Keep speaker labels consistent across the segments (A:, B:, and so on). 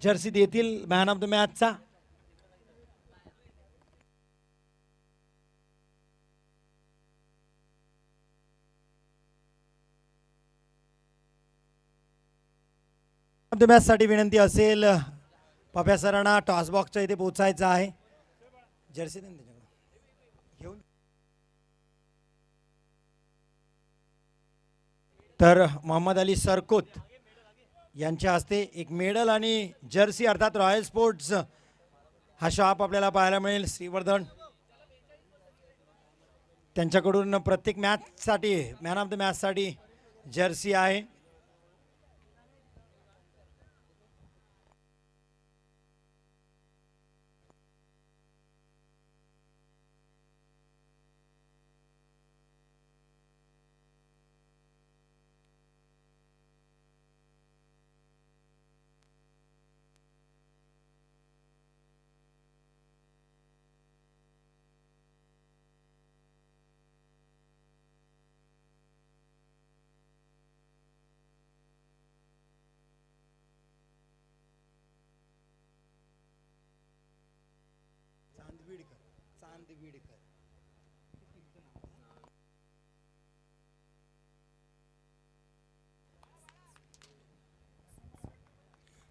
A: Jersey देतील man of the मॅचचा. Of the match साठी विनंती असेल पप्या सरांना टॉस बॉक्सच्या इथे पोहोचायचं आहे. जर्सी घेऊन तर मोहम्मद अली सरकोत यांच्या हस्ते एक मेडल आणि जर्सी अर्थात रॉयल स्पोर्ट्स हा शॉप आपल्याला पाहायला मिळेल. श्रीवर्धन त्यांच्याकडून प्रत्येक मॅचसाठी मॅन ऑफ द मॅचसाठी जर्सी आहे.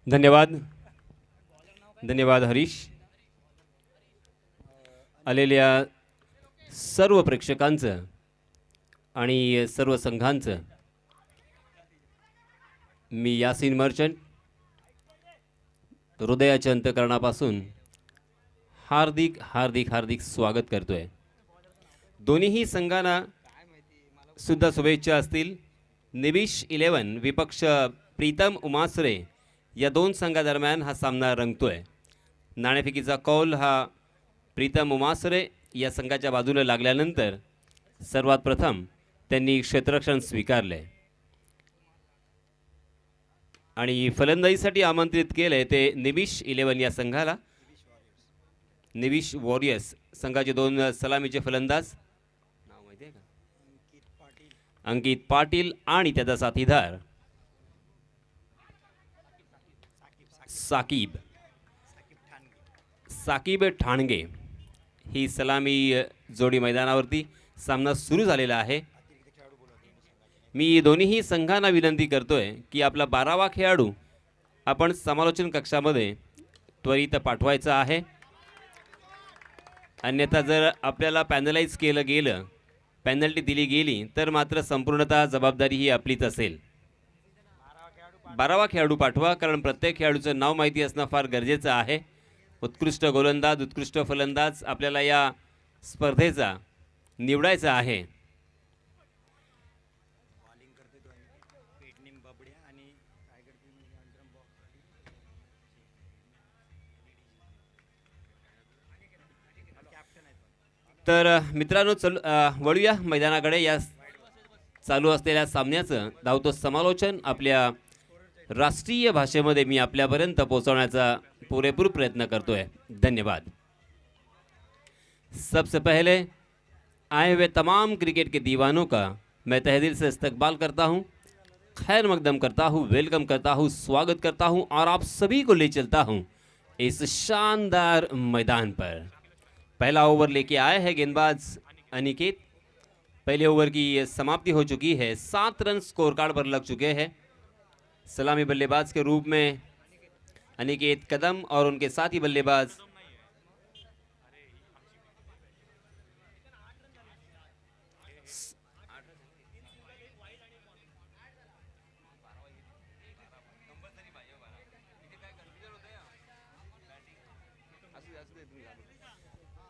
B: धन्यवाद धन्यवाद हरीश. आलेल्या सर्व प्रेक्षकांचं आणि सर्व संघांचं मी यासीन मर्चंट हृदयाच्या अंतःकरणापासून हार्दिक हार्दिक हार्दिक स्वागत करतोय. दोन्हीही संघांना सुद्धा शुभेच्छा असतील. निविश 11 विपक्ष प्रीतम उमासरे या दोन संघादरम्यान हा सामना रंगतोय. नाणेफेकीचा कौल हा प्रीतम उमासरे या संघाच्या बाजूला लागल्यानंतर सर्वात प्रथम त्यांनी क्षेत्ररक्षण स्वीकारले आणि फलंदाजीसाठी आमंत्रित केले ते निविश 11 या संघाला. निविश वॉरियर्स संघाचे दोन सलामीचे फलंदाज नाव माहिती आहे का? अंकित पाटील आणि त्याचा साथीदार साकीब ठाणगे ही सलामी जोडी मैदानावरती. सामना सुरू झालेला आहे. मी दोन्हीही संघांना विनंती करतोय की आपला 12वा खेळाडू आपण समालोचन कक्षामध्ये त्वरित पाठवायचा आहे. अन्यथा जर आपल्याला पॅनलाइज केलं गेलं, पेनल्टी दिली गेली तर मात्र संपूर्णतः जबाबदारी ही आपलीच असेल. 12वा खेळाडू पाठवा, कारण प्रत्येक खेळाडूचं नाव माहिती असणं फार गरजेचं आहे. उत्कृष्ट गोलंदाज, उत्कृष्ट फलंदाज आपल्याला या स्पर्धेचा निवडायचा आहे. तर मित्रांनो वळूया मैदानाकडे. या चालू असलेल्या सामन्याचं धावतो समालोचन आपल्या राष्ट्रीय भाषेमध्ये मी आपल्यापर्यंत पोहोचवण्याचा पूरेपूर प्रयत्न करतोय. धन्यवाद. सबसे पहले आए हुए तमाम क्रिकेट के दीवानों का मैं तहे दिल से इस्तकबाल करता हूं, खैर मकदम करता हूं, वेलकम करता हूं, स्वागत करता हूं और आप सभी को ले चलता हूं इस शानदार मैदान पर. पहला ओवर लेके आए हैं गेंदबाज अनिकेत. पहले ओवर की समाप्ति हो चुकी है. 7 रन स्कोर कार्ड पर लग चुके हैं. सलामी बल्लेबाज के रूप में अनिकेत कदम और उनके साथी बल्लेबाज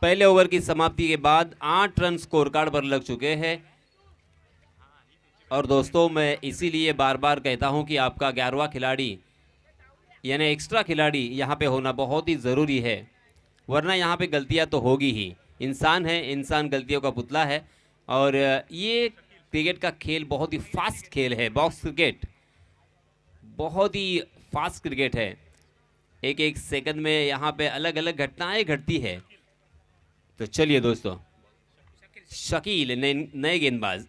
B: पहले ओवर की समाप्ति के बाद 8 रन स्कोर कार्ड पर लग चुके हैं. और दोस्तों मैं इसीलिए बार बार कहता हूं कि आपका 11वां खिलाड़ी यानी एक्स्ट्रा खिलाड़ी यहां पे होना बहुत ही ज़रूरी है, वरना यहां पे गलतियां तो होगी ही. इंसान है, इंसान गलतियों का पुतला है. और ये क्रिकेट का खेल बहुत ही फास्ट खेल है. बॉक्स क्रिकेट बहुत ही फास्ट क्रिकेट है. एक एक सेकंड में यहाँ पे अलग अलग घटनाएं घटती है. तो चलिए दोस्तों, शकील नए गेंदबाज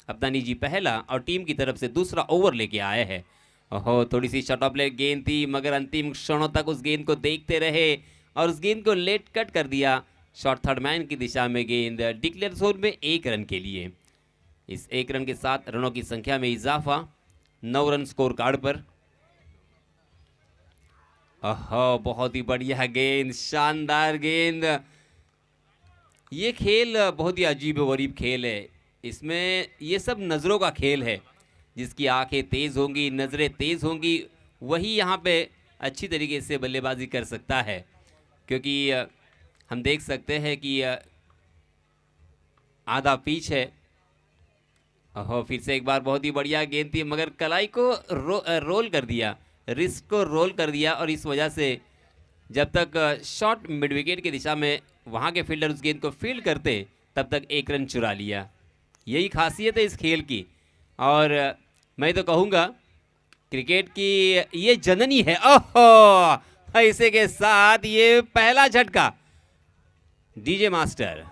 B: अपना निजी पहला और टीम की तरफ से दूसरा ओवर लेके आए हैं. ओहो, थोड़ी सी शॉर्ट ऑफ लेग गेंद थी मगर अंतिम क्षणों तक उस गेंद को देखते रहे और उस गेंद को लेट कट कर दिया। शॉर्ट थर्ड मैन की दिशा में गेंद डिक्लेयर जोन में 1 रन के लिए। इस 1 रन के साथ रनों की संख्या में इजाफा 9 रन स्कोर कार्ड पर। ओहो, बहुत ही बढ़िया गेंद, शानदार गेंद। ये खेल बहुत ही अजीब व गरीब खेल है। इसमें ये सब नज़रों का खेल है। जिसकी आंखें तेज़ होंगी, नज़रें तेज़ होंगी, वही यहाँ पे अच्छी तरीके से बल्लेबाजी कर सकता है। क्योंकि हम देख सकते हैं कि आधा पिच है। ओहो, फिर से एक बार बहुत ही बढ़िया गेंद थी मगर कलाई को रोल कर दिया, रिस्ट को रोल कर दिया और इस वजह से जब तक शॉर्ट मिड विकेट की दिशा में वहाँ के फील्डर उस गेंद को फील्ड करते तब तक 1 रन चुरा लिया। यही खासियत है इस खेल की और मैं तो कहूँगा क्रिकेट की ये जननी है। ओहो, इसी के साथ ये पहला झटका डीजे मास्टर।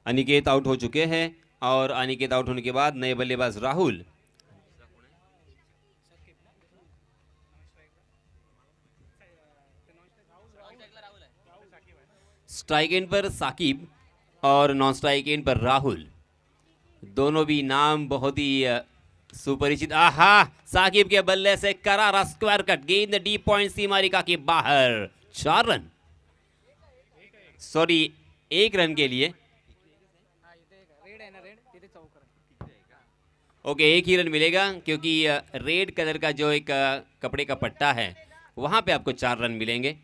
B: अनिकेत आउट हो चुके हैं और अनिकेत आउट होने के बाद नए बल्लेबाज राहुल। स्ट्राइक एंड पर साकिब और नॉन स्ट्राइक एंड पर राहुल। दोनों भी नाम बहुत ही सुपरिचित। आहा, साकिब के बल्ले से करारा स्क्वायर कट, गेंद डीप पॉइंट सीमारिका के बाहर। 4 रन, सॉरी 1 रन के लिए। ओके, 1 ही रन मिलेगा क्योंकि रेड कलर का जो एक कपड़े का पट्टा है वहाँ पे आपको 4 रन मिलेंगे।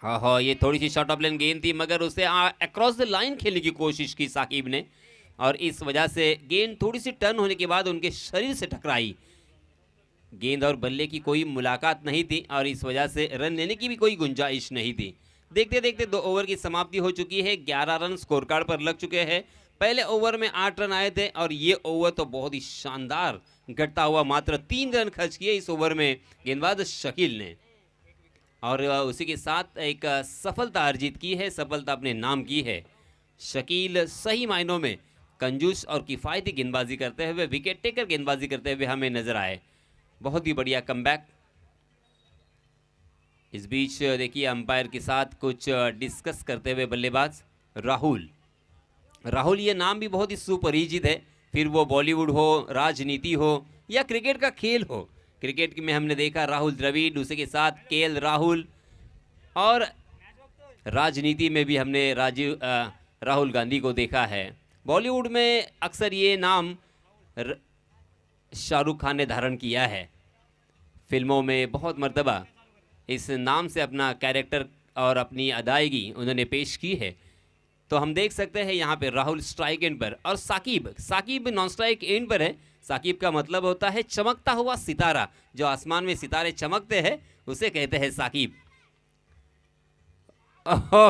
B: हाँ, ये थोड़ी सी शॉर्ट ऑफ लाइन गेंद थी मगर उसे अक्रॉस द लाइन खेलने की कोशिश की साकिब ने और इस वजह से गेंद थोड़ी सी टर्न होने के बाद उनके शरीर से टकराई। गेंद और बल्ले की कोई मुलाकात नहीं थी और इस वजह से रन लेने की भी कोई गुंजाइश नहीं थी। देखते देखते 2 ओवर की समाप्ति हो चुकी है। 11 रन स्कोर कार्ड पर लग चुके हैं। पहले ओवर में 8 रन आए थे और ये ओवर तो बहुत ही शानदार घटता हुआ मात्र 3 रन खर्च किए इस ओवर में गेंदबाज शकील ने और उसी के साथ एक सफलता अर्जित की है, सफलता अपने नाम की है। शकील सही मायनों में कंजूस और किफ़ायती गेंदबाजी करते हुए, विकेट टेकर गेंदबाजी करते हुए हमें नजर आए। बहुत ही बढ़िया कमबैक। इस बीच देखिए अंपायर के साथ कुछ डिस्कस करते हुए बल्लेबाज राहुल। राहुल ये नाम भी बहुत ही सुपरिचित है, फिर वो बॉलीवुड हो, राजनीति हो या क्रिकेट का खेल हो। क्रिकेट में हमने देखा राहुल द्रविड़, उसी के साथ केएल राहुल और राजनीति में भी हमने राहुल गांधी को देखा है। बॉलीवुड में अक्सर ये नाम शाहरुख खान ने धारण किया है। फिल्मों में बहुत मर्तबा इस नाम से अपना कैरेक्टर और अपनी अदायगी उन्होंने पेश की है। तो हम देख सकते हैं यहाँ पे राहुल स्ट्राइक एंड पर और साकिब नॉन स्ट्राइक एंड पर है। साकिब का मतलब होता है चमकता हुआ सितारा। जो आसमान में सितारे चमकते हैं उसे कहते हैं साकिब।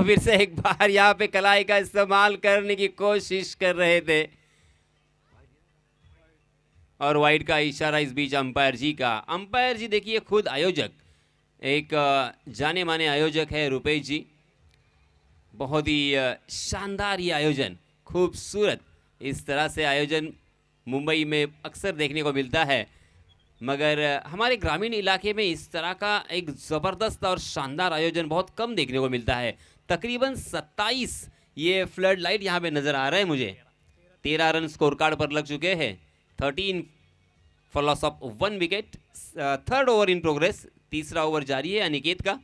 B: फिर से एक बार यहाँ पे कलाई का इस्तेमाल करने की कोशिश कर रहे थे और वाइड का इशारा इस बीच अंपायर जी का। अंपायर जी देखिए खुद आयोजक, एक जाने माने आयोजक है रुपेश जी। बहुत ही शानदार ये आयोजन, खूबसूरत। इस तरह से आयोजन मुंबई में अक्सर देखने को मिलता है मगर हमारे ग्रामीण इलाके में इस तरह का एक ज़बरदस्त और शानदार आयोजन बहुत कम देखने को मिलता है। तकरीबन 27 ये फ्लड लाइट यहाँ पे नज़र आ रहे हैं मुझे। 13 रन स्कोर कार्ड पर लग चुके हैं। 13 for loss of 1 wicket. 3rd over in progress, तीसरा ओवर जारी है अनिकेत का।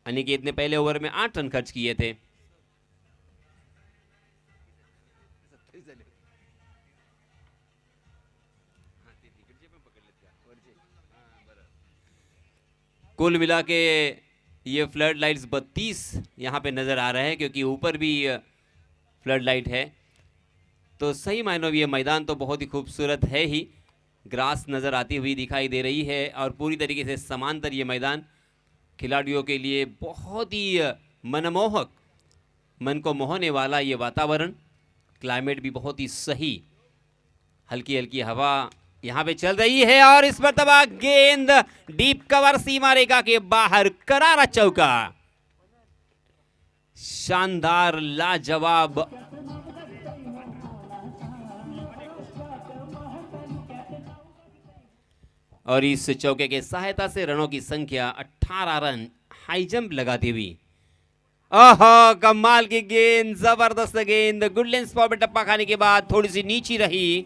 B: अनिकेत ने पहले ओवर में 8 रन खर्च किए थे। कुल मिला के ये फ्लड लाइट्स 32 यहाँ पे नज़र आ रहे हैं क्योंकि ऊपर भी फ्लड लाइट है। तो सही मायनों में ये मैदान तो बहुत ही खूबसूरत है ही। ग्रास नज़र आती हुई दिखाई दे रही है और पूरी तरीके से समांतर ये मैदान खिलाड़ियों के लिए बहुत ही मनमोहक, मन को मोहने वाला ये वातावरण। क्लाइमेट भी बहुत ही सही, हल्की हल्की हवा यहाँ पे चल रही है और इस मरतबा गेंद डीप कवर सीमा रेखा के बाहर, करारा चौका, शानदार लाजवाब। और इस चौके के सहायता से रनों की संख्या 18 रन हाई जंप लगाती हुई। ओहो, कमाल की गेंद, जबरदस्त गेंद, गुड लेंथ स्पॉट में टप्पा खाने के बाद थोड़ी सी नीची रही।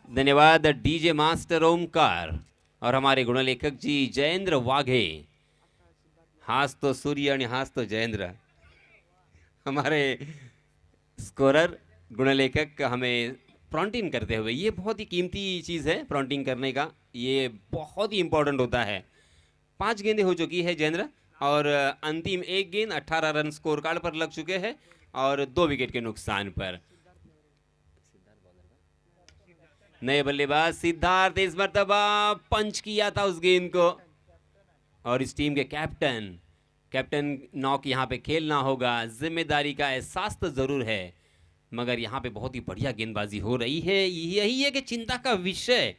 B: धन्यवाद डीजे मास्टर ओमकार और हमारे गुणलेखक जी जयेंद्र वाघे। हास तो सूर्य और हास तो जयेंद्र, हमारे स्कोरर गुणलेखक हमें प्रॉन्टिंग करते हुए, ये बहुत ही कीमती चीज़ है प्रॉन्टिंग करने का, ये बहुत ही इंपॉर्टेंट होता है। 5 गेंदें हो चुकी है जयेंद्र और अंतिम 1 गेंद 18 रन स्कोर कार्ड पर लग चुके हैं और 2 विकेट के नुकसान पर। नए बल्लेबाज सिद्धार्थ इस मरतबा पंच किया था उस गेंद को और इस टीम के कैप्टन नॉक यहाँ पे खेलना होगा, जिम्मेदारी का एहसास तो जरूर है, मगर यहाँ पे बहुत ही बढ़िया गेंदबाजी हो रही है। यही है कि चिंता का विषय,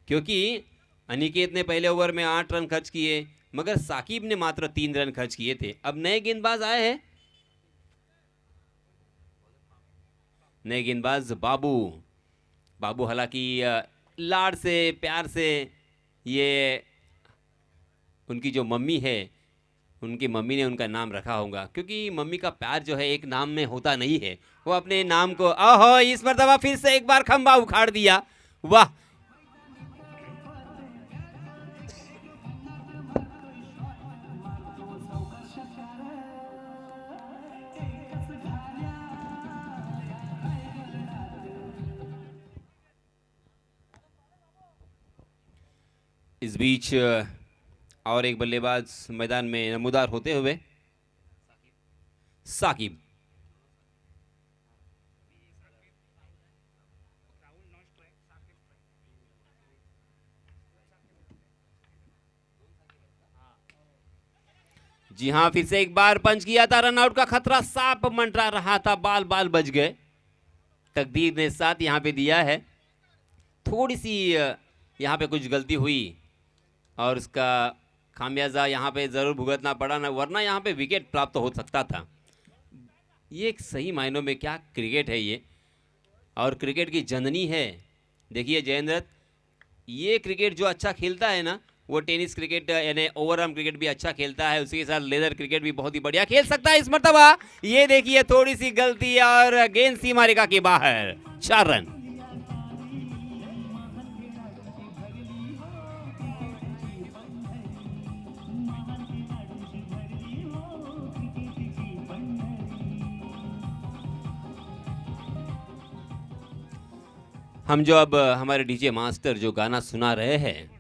B: क्योंकि अनिकेत ने पहले ओवर में 8 रन खर्च किए मगर साकिब ने मात्र 3 रन खर्च किए थे। अब नए गेंदबाज आए हैं, नए गेंदबाज बाबू हालांकि लाड से प्यार से, ये उनकी जो मम्मी है, उनकी मम्मी ने उनका नाम रखा होगा, क्योंकि मम्मी का प्यार जो है एक नाम में होता नहीं है, वो अपने नाम को, ओहो इस मरतबा फिर से एक बार खंबा उखाड़ दिया, वाह। इस बीच और एक बल्लेबाज मैदान में नमूदार होते हुए साकिब। जी हां, फिर से एक बार पंच किया था, रन आउट का खतरा साफ मंडरा रहा था, बाल बच गए। तकदीर ने साथ यहां पे दिया है, थोड़ी सी यहां पे कुछ गलती हुई और उसका खामियाजा यहाँ पे ज़रूर भुगतना पड़ा, ना वरना यहाँ पे विकेट प्राप्त हो सकता था। ये एक सही मायनों में क्या क्रिकेट है ये, और क्रिकेट की जननी है। देखिए जयेंद्र, ये क्रिकेट जो अच्छा खेलता है ना, वो टेनिस क्रिकेट यानी ओवरआर्म क्रिकेट भी अच्छा खेलता है, उसी के साथ लेदर क्रिकेट भी बहुत ही बढ़िया खेल सकता है। इस मर्तबा ये देखिए थोड़ी सी गलती और गेंद सीमा रेखा के बाहर, 4 रन। हम जो अब हमारे डीजे मास्टर जो गाना सुना रहे हैं,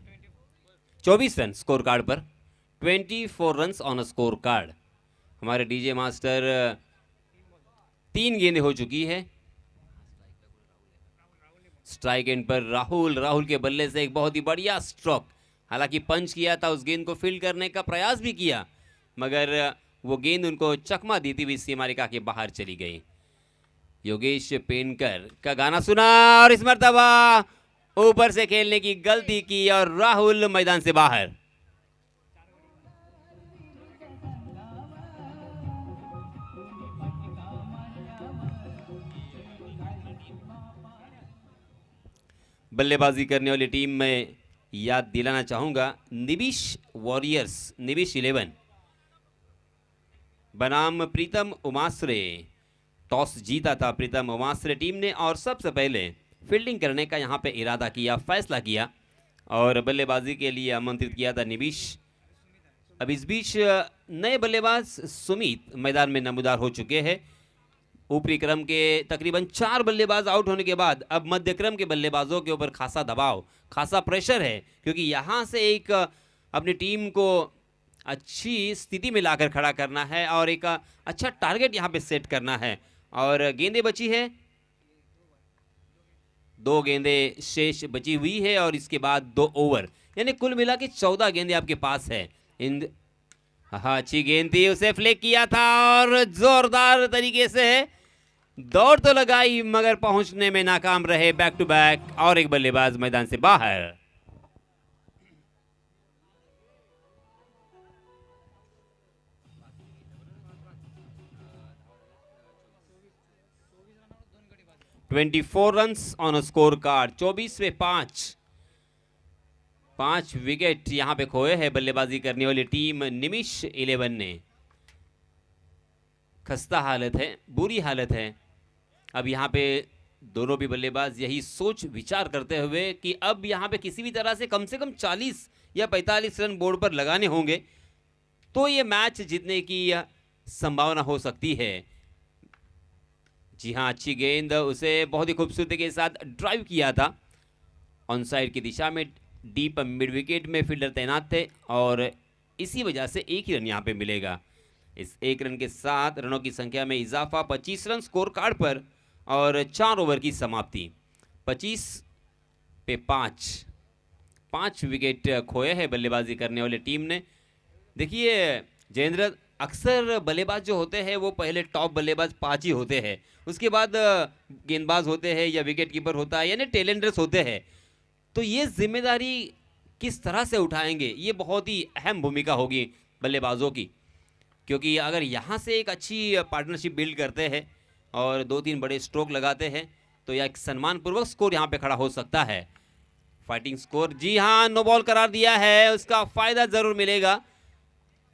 B: 24 रन स्कोर कार्ड पर, 24 runs on a score card. हमारे डीजे मास्टर 3 गेंदें हो चुकी है। स्ट्राइक एंड पर राहुल के बल्ले से एक बहुत ही बढ़िया स्ट्रोक, हालांकि पंच किया था, उस गेंद को फील्ड करने का प्रयास भी किया, मगर वो गेंद उनको चकमा देती हुई सीमा रेखा के बाहर चली गई। योगेश पेनकर का गाना सुना और इस मर्तबा ऊपर से खेलने की गलती की और राहुल मैदान से बाहर। बल्लेबाजी करने वाली टीम में याद दिलाना चाहूंगा, निबिश वॉरियर्स, निबिश 11 बनाम प्रीतम उमाश्रे। टॉस जीता था प्रीतम उमाश्रे टीम ने और सबसे पहले फील्डिंग करने का यहां पे इरादा किया, फैसला किया और बल्लेबाजी के लिए आमंत्रित किया था निबिश। अब इस बीच नए बल्लेबाज सुमित मैदान में नमूदार हो चुके हैं। ऊपरी क्रम के तकरीबन 4 बल्लेबाज आउट होने के बाद अब मध्य क्रम के बल्लेबाजों के ऊपर खासा दबाव, खासा प्रेशर है, क्योंकि यहां से एक अपनी टीम को अच्छी स्थिति में लाकर खड़ा करना है और एक अच्छा टारगेट यहाँ पे सेट करना है। और गेंदें बची है, 2 गेंदें शेष बची हुई है और इसके बाद 2 ओवर, यानी कुल मिला के 14 गेंदें आपके पास है। इन हाँ, अच्छी गेंद थी, उसे फ्लिक किया था और जोरदार तरीके से दौड़ तो लगाई मगर पहुंचने में नाकाम रहे। बैक टू बैक और एक बल्लेबाज मैदान से बाहर। ...24 रन्स ऑन स्कोर कार्ड, 24 में 5 विकेट यहां पे खोए हैं बल्लेबाजी करने वाली टीम निमिष 11 ने। खस्ता हालत है, बुरी हालत है। अब यहाँ पे दोनों भी बल्लेबाज यही सोच विचार करते हुए कि अब यहाँ पे किसी भी तरह से कम 40 या 45 रन बोर्ड पर लगाने होंगे तो ये मैच जीतने की संभावना हो सकती है। जी हाँ, अच्छी गेंद, उसे बहुत ही खूबसूरती के साथ ड्राइव किया था ऑन साइड की दिशा में। डीप मिड विकेट में फील्डर तैनात थे और इसी वजह से 1 ही रन यहाँ पे मिलेगा। इस 1 रन के साथ रनों की संख्या में इजाफा, 25 रन स्कोर कार्ड पर और 4 ओवर की समाप्ति। 25 पे 5 विकेट खोए हैं बल्लेबाजी करने वाली टीम ने। देखिए जयेंद्र, अक्सर बल्लेबाज जो होते हैं वो पहले टॉप बल्लेबाज 5 ही होते हैं, उसके बाद गेंदबाज होते हैं या विकेट कीपर होता है, यानी टेलेंडर्स होते हैं। तो ये जिम्मेदारी किस तरह से उठाएंगे, ये बहुत ही अहम भूमिका होगी बल्लेबाजों की, क्योंकि अगर यहाँ से एक अच्छी पार्टनरशिप बिल्ड करते हैं और 2-3 बड़े स्ट्रोक लगाते हैं तो यह एक सम्मानपूर्वक स्कोर यहाँ पे खड़ा हो सकता है। फाइटिंग स्कोर, जी हाँ, नो बॉल करार दिया है, उसका फायदा जरूर मिलेगा।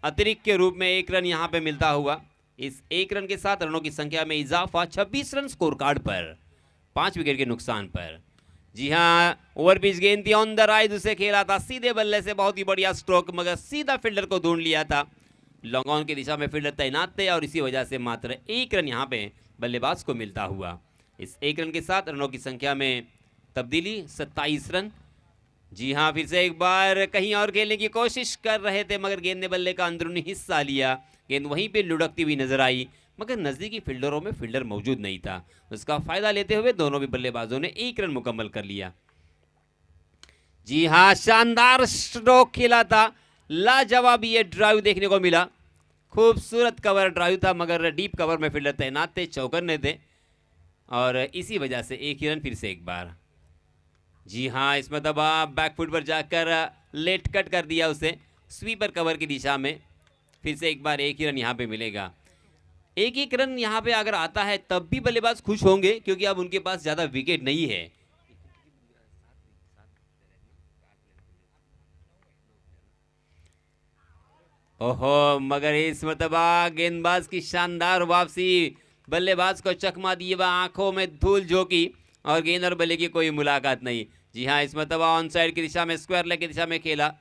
B: अतिरिक्त के रूप में 1 रन यहाँ पे मिलता हुआ। इस 1 रन के साथ रनों की संख्या में इजाफा, 26 रन स्कोर कार्ड पर, 5 विकेट के नुकसान पर। जी हाँ, ओवर पिच गेंद थी, ऑन द राइज उसे खेला था, सीधे बल्ले से बहुत ही बढ़िया स्ट्रोक, मगर सीधा फील्डर को ढूंढ लिया था। लॉन्ग ऑन की दिशा में फील्डर तैनात थे और इसी वजह से मात्र 1 रन यहाँ पे बल्लेबाज को मिलता हुआ। इस 1 रन के साथ रनों की संख्या में तब्दीली, 27 रन। जी हाँ, फिर से एक बार कहीं और खेलने की कोशिश कर रहे थे मगर गेंद ने बल्ले का अंदरूनी हिस्सा लिया। गेंद वहीं पे लुढ़कती हुई नजर आई मगर नजदीकी फील्डरों में फील्डर मौजूद नहीं था। उसका फायदा लेते हुए दोनों भी बल्लेबाजों ने 1 रन मुकम्मल कर लिया। जी हाँ, शानदार स्ट्रोक खेला था, लाजवाब ये ड्राइव देखने को मिला। खूबसूरत कवर ड्राइव था मगर डीप कवर में फील्डर तैनात थे, चौकन्ने थे और इसी वजह से 1 ही रन। फिर से एक बार, जी हाँ, इसमें दबा बैकफुट पर जाकर लेट कट कर दिया उसे स्वीपर कवर की दिशा में। फिर से एक बार 1 ही रन यहाँ पे मिलेगा। 1 रन यहाँ पे अगर आता है तब भी बल्लेबाज खुश होंगे क्योंकि अब उनके पास ज्यादा विकेट नहीं है। ओहो, मगर इस मरतबा गेंदबाज की शानदार वापसी, बल्लेबाज को चकमा दिए व आंखों में धूल झोंकी और गेंद और बल्ले की कोई मुलाकात नहीं। जी हाँ, इस मरतबा ऑन साइड की दिशा में, स्क्वायर लेग की दिशा में खेला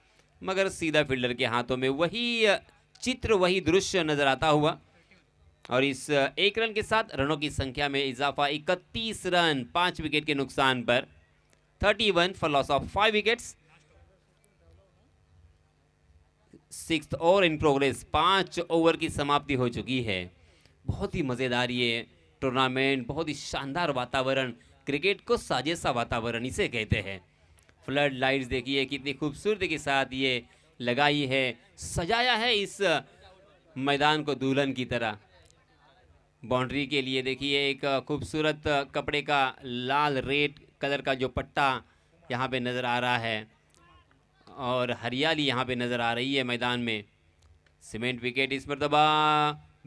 B: मगर सीधा फील्डर के हाथों में वही चित्र, वही दृश्य नजर आता हुआ। और इस 1 रन के साथ रनों की संख्या में इजाफा, 31 रन 5 विकेट के नुकसान पर, 31 for loss of 5 wickets. 6th over in progress, 5 over की समाप्ति हो चुकी है। बहुत ही मजेदार ये टूर्नामेंट, बहुत ही शानदार वातावरण, क्रिकेट को साजेसा वातावरण इसे कहते हैं। फ्लड लाइट्स देखिए कितनी खूबसूरती के साथ ये लगाई है, सजाया है इस मैदान को दुल्हन की तरह। बाउंड्री के लिए देखिए एक खूबसूरत कपड़े का लाल रेड कलर का जो पट्टा यहाँ पे नज़र आ रहा है और हरियाली यहाँ पे नज़र आ रही है मैदान में। सीमेंट विकेट इस मरतबा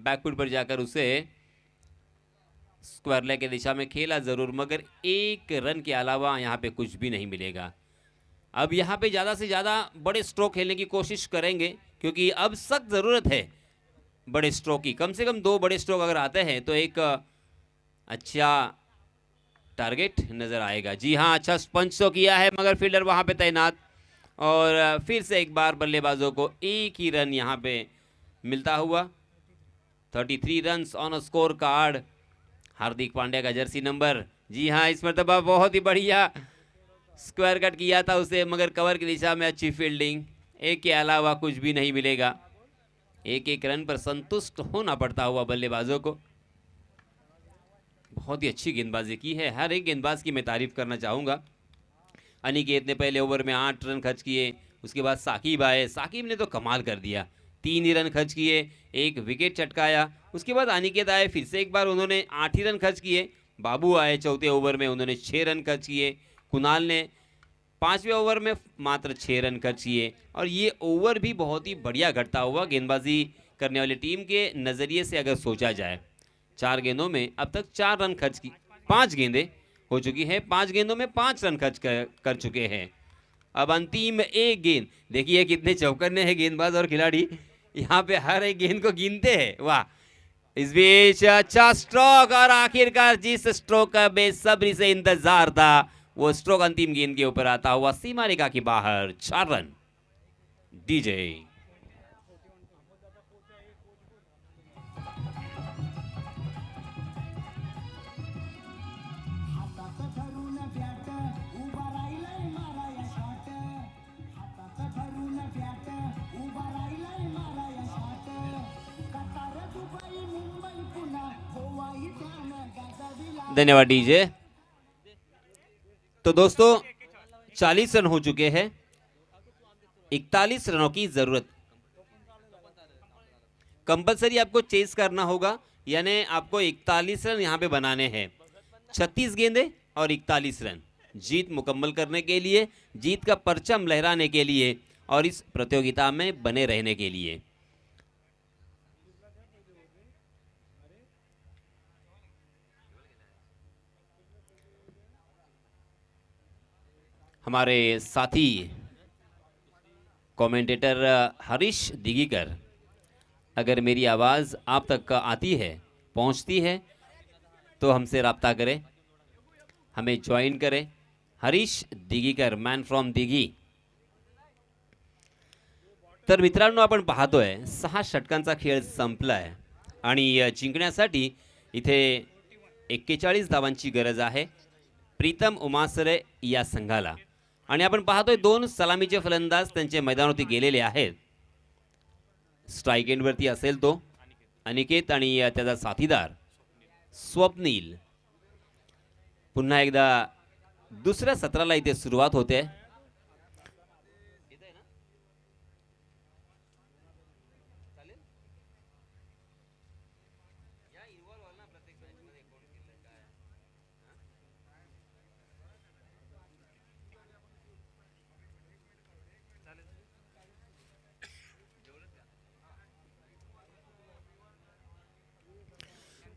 B: बैकफुट पर जाकर उसे स्क्वायर लेग की दिशा में खेला ज़रूर मगर 1 रन के अलावा यहाँ पे कुछ भी नहीं मिलेगा। अब यहाँ पे ज़्यादा से ज़्यादा बड़े स्ट्रोक खेलने की कोशिश करेंगे क्योंकि अब सख्त ज़रूरत है बड़े स्ट्रोक की। कम से कम 2 बड़े स्ट्रोक अगर आते हैं तो एक अच्छा टारगेट नज़र आएगा। जी हाँ, अच्छा पंच तो किया है मगर फील्डर वहाँ पे तैनात और फिर से एक बार बल्लेबाजों को 1 ही रन यहाँ पे मिलता हुआ। 33 run on score card. Hardik Pandya का जर्सी नंबर, जी हाँ, इस मरतबा बहुत ही बढ़िया स्क्वायर कट किया था उसे मगर कवर की दिशा में अच्छी फील्डिंग, 1 के अलावा कुछ भी नहीं मिलेगा। एक एक रन पर संतुष्ट होना पड़ता हुआ बल्लेबाजों को। बहुत ही अच्छी गेंदबाजी की है, हर एक गेंदबाज की मैं तारीफ करना चाहूँगा। अनिकेत ने पहले ओवर में 8 रन खर्च किए, उसके बाद साकिब आए, साकिब ने तो कमाल कर दिया, 3 ही रन खर्च किए, 1 विकेट चटकाया। उसके बाद अनिकेत आए, फिर से एक बार उन्होंने 8 ही रन खर्च किए। बाबू आए चौथे ओवर में, उन्होंने 6 रन खर्च किए। कुणाल ने 5वें ओवर में मात्र 6 रन खर्च किए। और ये ओवर भी बहुत ही बढ़िया घटता हुआ गेंदबाजी करने वाली टीम के नज़रिए से अगर सोचा जाए। 4 गेंदों में अब तक 4 रन खर्च की, 5 गेंदें हो चुकी है, 5 गेंदों में 5 रन खर्च कर चुके हैं। अब अंतिम एक गेंद, देखिए कितने चौकन्ने हैं गेंदबाज और खिलाड़ी, यहाँ पे हर एक गेंद को गिनते हैं। वाह, इस बीच अच्छा स्ट्रोक, और आखिरकार जिस स्ट्रोक का बेसब्री से इंतजार था वो स्ट्रोक अंतिम गेंद के ऊपर आता हुआ सीमा रेखा के बाहर। 4 रन। डीजे धन्यवाद डीजे। तो दोस्तों 40 रन हो चुके हैं, 41 रनों की जरूरत। कंपलसरी आपको चेस करना होगा, यानी आपको 41 रन यहां पे बनाने हैं। 36 गेंदें और 41 रन जीत मुकम्मल करने के लिए, जीत का परचम लहराने के लिए और इस प्रतियोगिता में बने रहने के लिए। हमारे साथी कमेंटेटर हरीश दिगीकर, अगर मेरी आवाज़ आप तक आती है, पहुंचती है, तो हमसे रब्ता करें, हमें ज्वाइन करें। Harish Digikar, man from Dighi. तर मित्रांनो, आपण पाहतोय 6 षटकांचा खेळ संपलाय आणि जिंकण्यासाठी इथे 41 धावांची गरज आहे प्रीतम उमासरे या संघाला। आणि आपण पाहतोय 2 सलामीचे फलंदाज त्यांचे मैदानावरती गेलेले आहेत। स्ट्राइक एंडवरती असेल तो अनिकेत आणि त्याचा साथीदार स्वप्नील। पुन्हा एकदा दुसऱ्या सत्राला इथे सुरुवात होते।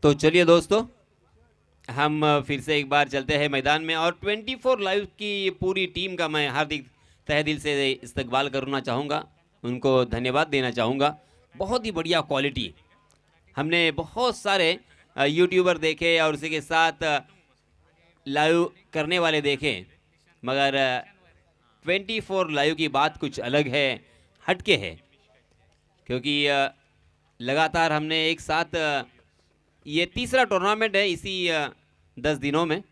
B: तो चलिए दोस्तों, हम फिर से एक बार चलते हैं मैदान में और 24 लाइव की पूरी टीम का मैं हार्दिक तहे दिल से इस्तकबाल करना चाहूँगा, उनको धन्यवाद देना चाहूँगा। बहुत ही बढ़िया क्वालिटी, हमने बहुत सारे यूट्यूबर देखे और उसी के साथ लाइव करने वाले देखे, मगर 24 लाइव की बात कुछ अलग है, हटके है। क्योंकि लगातार हमने एक साथ, ये तीसरा टूर्नामेंट है इसी 10 दिनों में,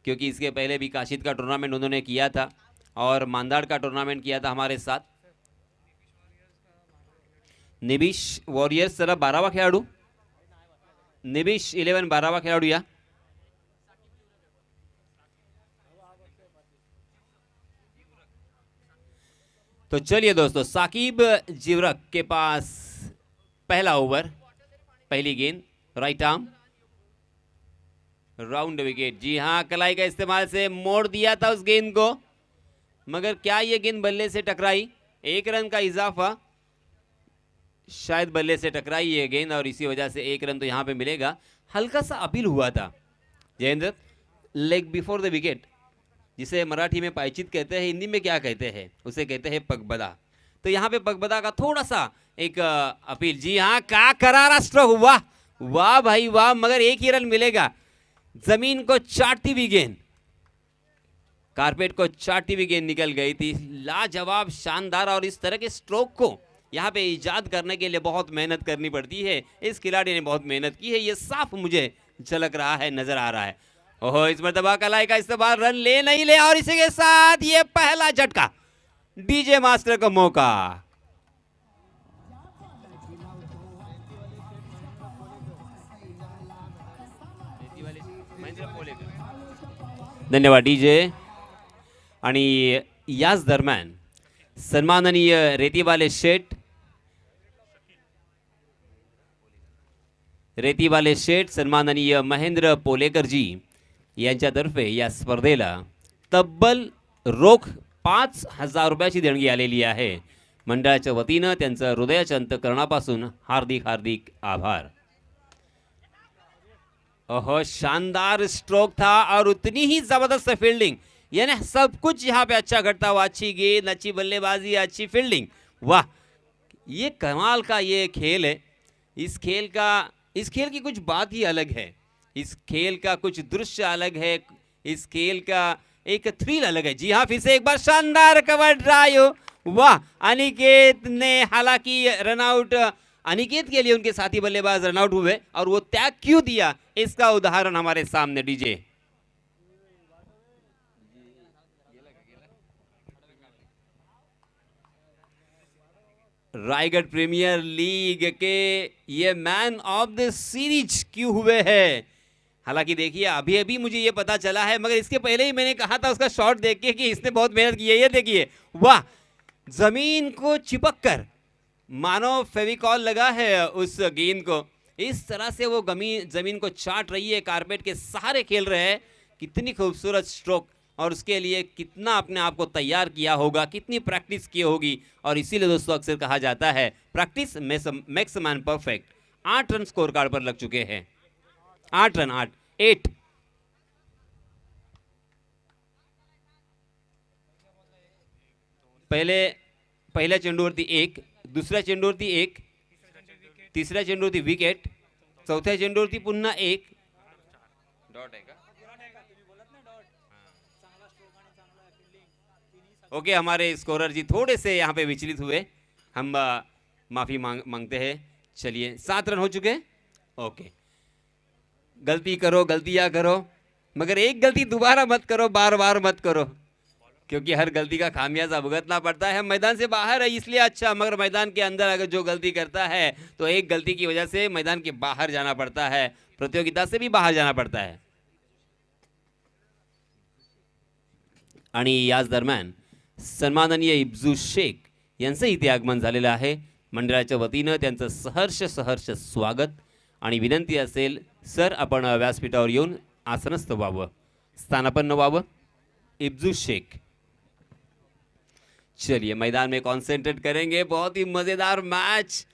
B: क्योंकि इसके पहले भी काशिद का टूर्नामेंट उन्होंने किया था और मांदाड़ का टूर्नामेंट किया था हमारे साथ। निबिश वॉरियर्स जरा 12वा खेळाडू, निबिश 11 12वा खेळाडू या। तो चलिए दोस्तों, साकिब जिवरक के पास पहला ओवर, पहली गेंद, राइट आर्म, राउंड विकेट। जी हां, कलाई का इस्तेमाल से मोड़ दिया था उस गेंद को, मगर क्या ये गेंद बल्ले से टकराई? 1 रन का इजाफा, शायद बल्ले से टकराई ये गेंद और इसी वजह से 1 रन तो यहां पे मिलेगा। हल्का सा अपील हुआ था Jayendra, leg before the wicket, जिसे मराठी में पायचित कहते हैं, हिंदी में क्या कहते हैं, उसे कहते हैं पगबदा। तो यहाँ पे पगबदा का थोड़ा सा एक अपील। जी हाँ, क्या करारा स्ट्रोक, वाह वाह भाई वाह, मगर 1 ही रन मिलेगा। जमीन को चाटती हुई गेंद, कारपेट को चाटती हुई गेंद निकल गई थी। लाजवाब, शानदार, और इस तरह के स्ट्रोक को यहाँ पे इजाद करने के लिए बहुत मेहनत करनी पड़ती है। इस खिलाड़ी ने बहुत मेहनत की है, ये साफ मुझे झलक रहा है, नजर आ रहा है। ओहो, इस मरतबा कलाई का इस्तेमाल, रन ले नहीं ले, और इसी के साथ ये पहला झटका, डीजे मास्टर का मौका। धन्यवाद डीजे. आणि याच दरम्यान सन्माननीय रेतीवाले शेठ सन्माननीय महेंद्र पोलेकरजी यांच्यातर्फे या स्पर्धेला तब्बल रोख 5,000 रुपयाची देणगी आलेली आहे. मंडळाच्या वतीनं त्यांचं हृदयाच्या अंतःकरणापासून हार्दिक हार्दिक आभार. ओहो, शानदार स्ट्रोक था और उतनी ही जबरदस्त फील्डिंग, यानी सब कुछ यहाँ पे अच्छा घटता हुआ. अच्छी गेंद, अच्छी बल्लेबाजी, अच्छी फील्डिंग. वाह, ये कमाल का ये खेल है. इस खेल की कुछ बात ही अलग है. इस खेल का कुछ दृश्य अलग है. इस खेल का एक थ्रिल अलग है. जी हाँ, फिर से एक बार शानदार कवर ड्राइव. वाह, अनिकेत ने, हालांकि रनआउट अनिकेत के लिए उनके साथी बल्लेबाज रनआउट हुए और वो त्याग क्यों दिया, इसका उदाहरण हमारे सामने डीजे. रायगढ़ प्रीमियर लीग के ये मैन ऑफ द सीरीज क्यों हुए हैं. हालांकि देखिए, अभी अभी मुझे ये पता चला है, मगर इसके पहले ही मैंने कहा था उसका शॉट देख के कि इसने बहुत मेहनत की है. ये देखिए, वाह, जमीन को चिपक कर मानो फेविकॉल लगा है उस गेंद को. इस तरह से वो जमीन को चाट रही है, कारपेट के सहारे खेल रहे हैं. कितनी खूबसूरत स्ट्रोक, और उसके लिए कितना अपने आप को तैयार किया होगा, कितनी प्रैक्टिस की होगी. और इसीलिए दोस्तों अक्सर कहा जाता है practice makes a man perfect. 8 run score card पर लग चुके हैं. 8 रन, 8. पहिल्या चेंडूवरती 1, दुसऱ्या चेंडूवरती 1, तिसऱ्या चेंडूवरती विकेट, चौथ्या चेंडूवरती पुन्हा 1. डॉट आहे का? ओके, हमारे स्कोरर जी थोड़े से यहाँ पे विचलित हुए, हम माफी मांगते हैं. चलिए, 7 रन हो चुके हैं. ओके, गलती करो, गलतियां करो, मगर एक गलती दोबारा मत करो, बार बार मत करो, क्योंकि हर गलती का खामियाजा भुगतना पड़ता है. मैदान से बाहर है इसलिए अच्छा, मगर मैदान के अंदर अगर जो गलती करता है तो एक गलती की वजह से मैदान के बाहर जाना पड़ता है, प्रतियोगिता से भी बाहर जाना पड़ता है. आणि याच दरम्यान सन्माननीय इब्जू शेख यांचं इथे आगमन झालेलं आहे. मंडळाच्या वतीनं त्यांचं सहर्ष स्वागत आणि विनंती असेल, सर आपण व्यासपीठावर येऊन आसनस्थ व्हावं, स्थानापन्न व्हावं. इब्जू शेख. चलिए, मैदान में कॉन्सेंट्रेट करेंगे. बहुत ही मजेदार मैच.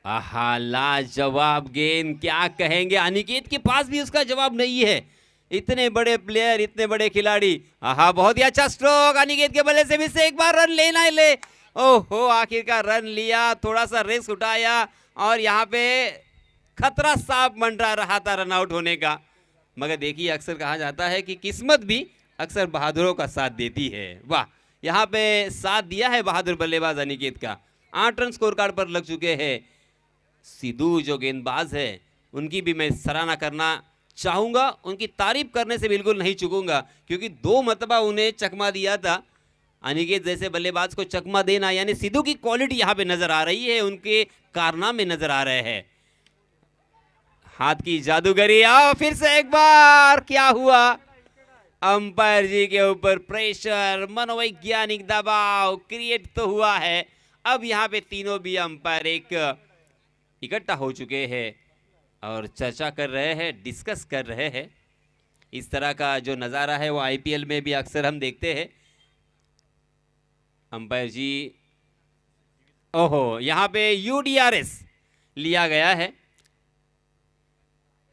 B: आहा, लाजवाब गेंद, क्या कहेंगे. अनिकेत के पास भी उसका जवाब नहीं है. इतने बड़े प्लेयर, इतने बड़े खिलाड़ी. आहा, बहुत ही अच्छा स्ट्रोक. अनिकेत के बल्ले से भी से एक बार रन लेना ही ले. ओहो, आखिरकार रन लिया, थोड़ा सा रिस्क उठाया और यहाँ पे खतरा साफ मंडरा रहा था रन आउट होने का. मगर देखिए, अक्सर कहा जाता है कि किस्मत भी अक्सर बहादुरों का साथ देती है. वाह, यहाँ पे साथ दिया है बहादुर बल्लेबाज अनिकेत का. 8 रन स्कोर कार्ड पर लग चुके हैं. सिद्धू जो गेंदबाज है, उनकी भी मैं सराहना करना चाहूँगा, उनकी तारीफ करने से बिल्कुल नहीं चूकूंगा, क्योंकि 2 मरतबा उन्हें चकमा दिया था. अनिकेत जैसे बल्लेबाज को चकमा देना, यानी सिद्धू की क्वालिटी यहाँ पे नजर आ रही है, उनके कारनामे नजर आ रहे हैं. हाथ की जादूगरी. आओ फिर से एक बार, क्या हुआ. अंपायर जी के ऊपर प्रेशर, मनोवैज्ञानिक दबाव क्रिएट तो हुआ है. अब यहाँ पे तीनों भी अंपायर एक इकट्ठा हो चुके हैं और चर्चा कर रहे हैं, डिस्कस कर रहे हैं. इस तरह का जो नज़ारा है वो आईपीएल में भी अक्सर हम देखते हैं. अंपायर जी, ओहो, यहाँ पे यूडीआरएस लिया गया है,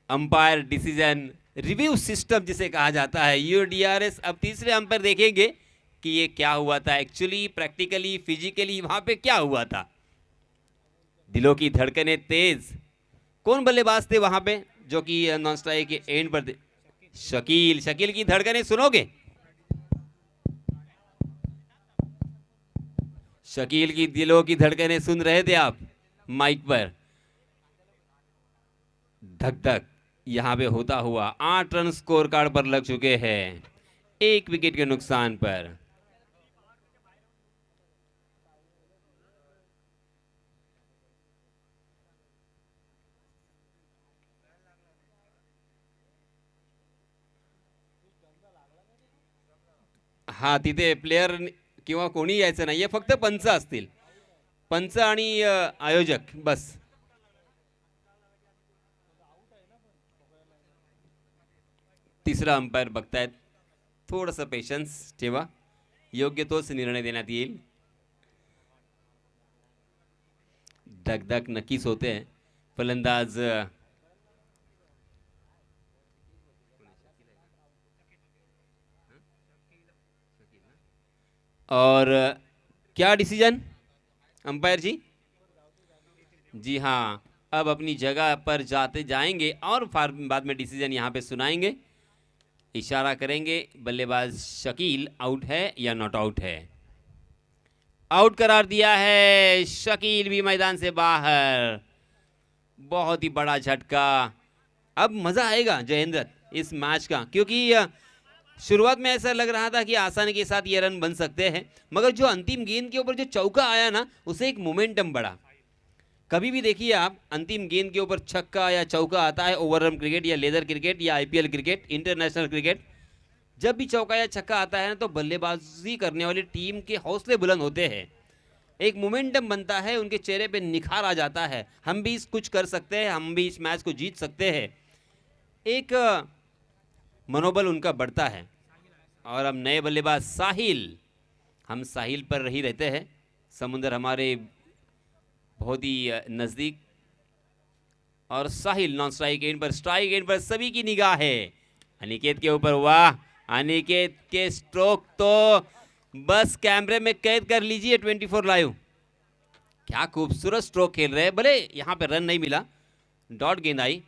B: अंपायर डिसीजन रिव्यू सिस्टम जिसे कहा जाता है, यूडीआरएस. अब तीसरे अंपायर देखेंगे कि ये क्या हुआ था एक्चुअली, प्रैक्टिकली, फिजिकली वहां पे क्या हुआ था. दिलों की धड़कनें तेज. कौन बल्लेबाज थे वहां पे जो कि नॉन स्ट्राइक के एंड पर थे? शकील की धड़कनें सुनोगे. शकील की दिलों की धड़कनें सुन रहे थे आप माइक पर. धक धक यहां पे होता हुआ 8 रन स्कोर कार्ड पर लग चुके हैं, 1 विकेट के नुकसान पर. हा तिथे प्लेयर किंवा कोणी यायचं नाहीये, फक्त पंच असतील, पंच आणि आयोजक बस. तिसरा अंपायर बघतायत, थोडंसं पेशन्स ठेवा, योग्य तोच निर्णय देण्यात येईल. धकधक नक्कीच होते. फलंदाज और क्या डिसीजन अंपायर जी? जी हाँ, अब अपनी जगह पर जाते जाएंगे और बाद में डिसीजन यहाँ पे सुनाएंगे. इशारा करेंगे, बल्लेबाज शकील आउट है या नॉट आउट है. आउट करार दिया है, शकील भी मैदान से बाहर. बहुत ही बड़ा झटका. अब मज़ा आएगा जयेंद्र इस मैच का, क्योंकि शुरुआत में ऐसा लग रहा था कि आसानी के साथ ये रन बन सकते हैं, मगर जो अंतिम गेंद के ऊपर जो चौका आया ना, उसे एक मोमेंटम बढ़ा. कभी भी देखिए आप, अंतिम गेंद के ऊपर छक्का या चौका आता है, ओवरआर्म क्रिकेट या लेदर क्रिकेट या आईपीएल क्रिकेट, इंटरनेशनल क्रिकेट, जब भी चौका या छक्का आता है ना, तो बल्लेबाजी करने वाली टीम के हौसले बुलंद होते हैं, एक मोमेंटम बनता है, उनके चेहरे पे निखार आ जाता है, हम भी कुछ कर सकते हैं, हम भी इस मैच को जीत सकते हैं, एक मनोबल उनका बढ़ता है. और अब नए बल्लेबाज साहिल, हम साहिल पर ही रहते हैं, समुंदर हमारे बहुत ही नज़दीक. और साहिल नॉन स्ट्राइक एंड पर, स्ट्राइक एंड पर सभी की निगाह है अनिकेत के ऊपर. वाह, अनिकेत के स्ट्रोक तो बस कैमरे में कैद कर लीजिए 24 लाइव. क्या खूबसूरत स्ट्रोक खेल रहे हैं. भले यहाँ पे रन नहीं मिला, डॉट गेंद आई.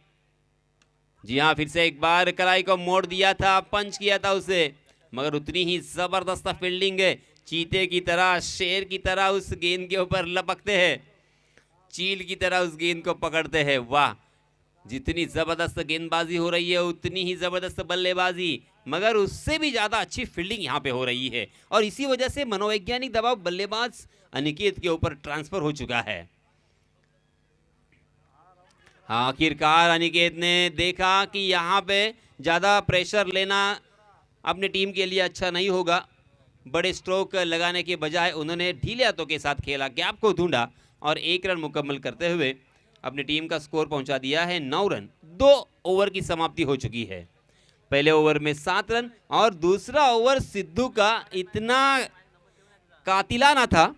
B: जी हाँ, फिर से एक बार कलाई को मोड़ दिया था, पंच किया था उसे, मगर उतनी ही जबरदस्त फील्डिंग है. चीते की तरह, शेर की तरह उस गेंद के ऊपर लपकते हैं, चील की तरह उस गेंद को पकड़ते हैं. वाह, जितनी जबरदस्त गेंदबाजी हो रही है उतनी ही जबरदस्त बल्लेबाजी, मगर उससे भी ज्यादा अच्छी फील्डिंग यहाँ पे हो रही है. और इसी वजह से मनोवैज्ञानिक दबाव बल्लेबाज अनिकेत के ऊपर ट्रांसफर हो चुका है. आखिरकार अनिकेत ने देखा कि यहाँ पे ज़्यादा प्रेशर लेना अपनी टीम के लिए अच्छा नहीं होगा. बड़े स्ट्रोक लगाने के बजाय उन्होंने ढीले हाथों के साथ खेला, गैप को ढूंढा और 1 रन मुकम्मल करते हुए अपनी टीम का स्कोर पहुंचा दिया है 9 रन. 2 ओवर की समाप्ति हो चुकी है. पहले ओवर में 7 रन और दूसरा ओवर सिद्धू का इतना कातिलाना था,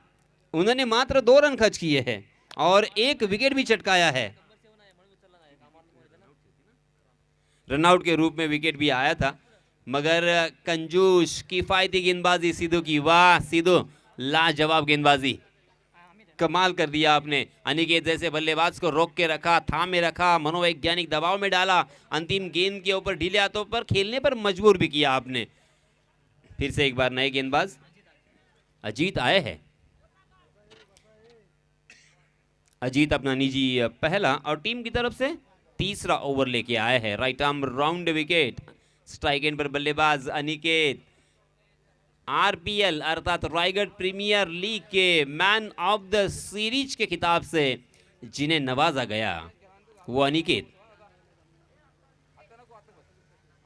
B: उन्होंने मात्र 2 रन खर्च किए हैं और 1 विकेट भी चटकाया है. रनआउट के रूप में विकेट भी आया था, मगर कंजूस किफायती गेंदबाजी सिद्धू की. वाह सिद्धू, लाजवाब गेंदबाजी, कमाल कर दिया आपने. अनिकेत जैसे बल्लेबाज को रोक के रखा, थामे रखा, मनोवैज्ञानिक दबाव में डाला, अंतिम गेंद के ऊपर ढीले हाथों पर खेलने पर मजबूर भी किया आपने. फिर से एक बार नए गेंदबाज अजीत आए हैं. अजीत अपना निजी पहला और टीम की तरफ से तीसरा ओवर लेके आए हैं. Right arm round wicket. Strike and पर बल्लेबाज अनिकेत, आरपीएल अर्थात रायगढ़ प्रीमियर लीग के मैन ऑफ द सीरीज के खिताब से जिन्हें नवाजा गया वो अनिकेत.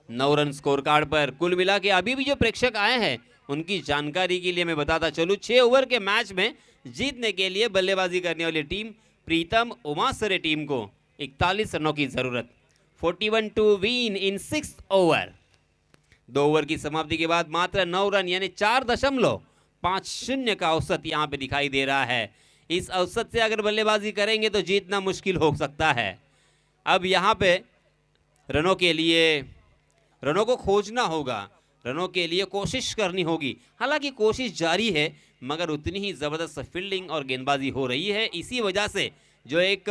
B: 9 रन स्कोर कार्ड पर. कुल मिला के अभी भी जो प्रेक्षक आए हैं उनकी जानकारी के लिए मैं बताता चलूं, 6 ओवर के मैच में जीतने के लिए बल्लेबाजी करने वाली टीम प्रीतम उमासरे टीम को 41 रनों की जरूरत. 41 to win in 6 over. 2 over की समाप्ति के बाद मात्र 9 रन यानी 4.50 का औसत यहाँ पे दिखाई दे रहा है. इस औसत से अगर बल्लेबाजी करेंगे तो जीतना मुश्किल हो सकता है. अब यहाँ पे रनों के लिए, रनों को खोजना होगा, रनों के लिए कोशिश करनी होगी. हालांकि कोशिश जारी है, मगर उतनी ही जबरदस्त फील्डिंग और गेंदबाजी हो रही है. इसी वजह से जो एक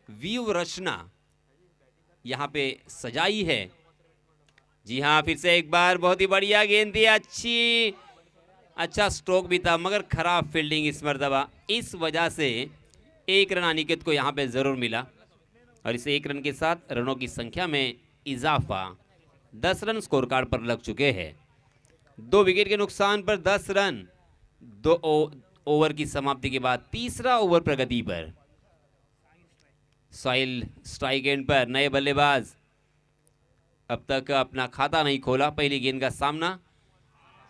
B: व्यू रचना यहाँ पे सजाई है. जी हाँ, फिर से एक बार बहुत ही बढ़िया गेंद थी, अच्छा स्ट्रोक भी था, मगर खराब फील्डिंग इस मर्तबा. इस वजह से 1 रन अनिकेत को यहाँ पे जरूर मिला और इस 1 रन के साथ रनों की संख्या में इजाफा. 10 रन स्कोर कार्ड पर लग चुके हैं. 2 विकेट के नुकसान पर 10 रन. 2 ओवर की समाप्ति के बाद तीसरा ओवर प्रगति पर. साहिल स्ट्राइक एंड पर. नए बल्लेबाज अब तक अपना खाता नहीं खोला. पहली गेंद का सामना